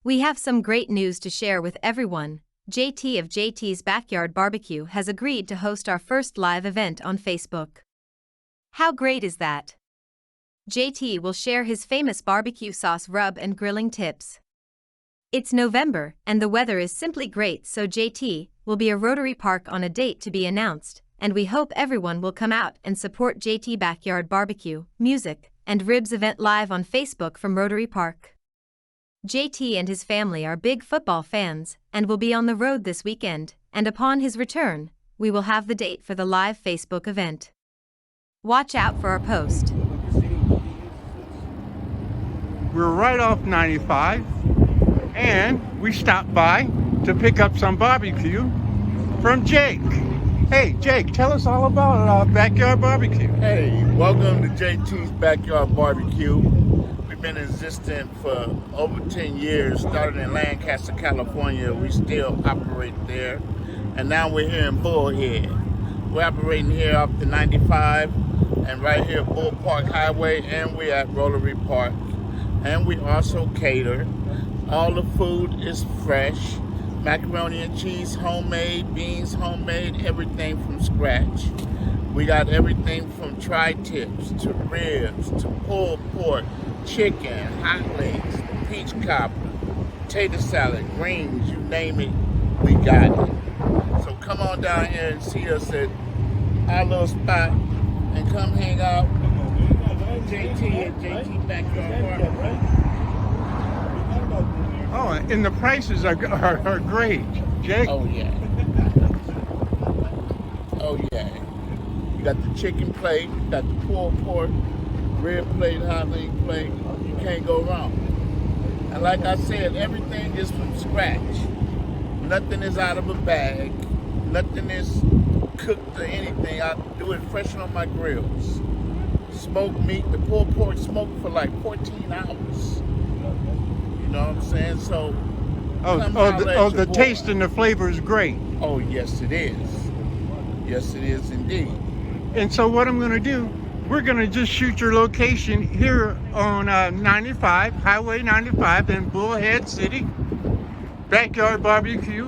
We have some great news to share with everyone. JT of JT's Backyard Barbecue has agreed to host our first live event on Facebook. How great is that? JT will share his famous barbecue sauce rub and grilling tips. It's November, and the weather is simply great, so JT will be at Rotary Park on a date to be announced, and we hope everyone will come out and support JT Backyard Barbecue, Music, and Ribs event live on Facebook from Rotary Park. JT and his family are big football fans and will be on the road this weekend, and upon his return, we will have the date for the live Facebook event. Watch out for our post. We're right off 95, and we stopped by to pick up some barbecue from Jake. Hey, Jake, tell us all about Backyard Barbecue. Hey, welcome to JT's Backyard Barbecue. We've been existing for over 10 years, started in Lancaster, California. We still operate there, and now we're here in Bullhead. We're operating here up to 95, and right here at Bull Park Highway, and we're at Rotary Park. And we also cater. All the food is fresh. Macaroni and cheese homemade, beans homemade, everything from scratch. We got everything from tri-tips to ribs to pulled pork, chicken, hot legs, peach cobbler, potato salad, greens, you name it, we got it. So come on down here and see us at our little spot and come hang out. JT at JT Backyard Barbecue. Oh, and the prices are great, Jake. Oh yeah. Oh yeah. You got the chicken plate, you got the pulled pork, rib plate, hot leg plate. You can't go wrong. And like I said, everything is from scratch. Nothing is out of a bag. Nothing is cooked or anything. I do it fresh on my grills. Smoked meat, the pulled pork smoked for like 14 hours. You know what I'm saying? So, the taste and the flavor is great. Oh, yes, it is. Yes, it is indeed. And so what I'm going to do, we're going to just shoot your location here on 95, Highway 95 in Bullhead City. Backyard Barbecue.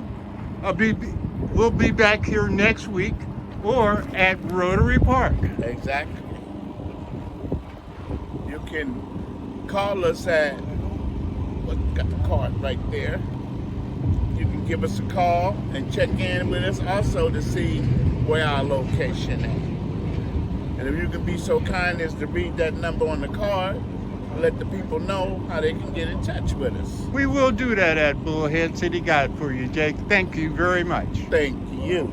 We'll be back here next week or at Rotary Park. Exactly. You can call us at, got the card right there. You can give us a call and check in with us also to see where our location is. And if you can be so kind as to read that number on the card, let the people know how they can get in touch with us. We will do that at Bullhead City Guide for you, Jake. Thank you very much. Thank you.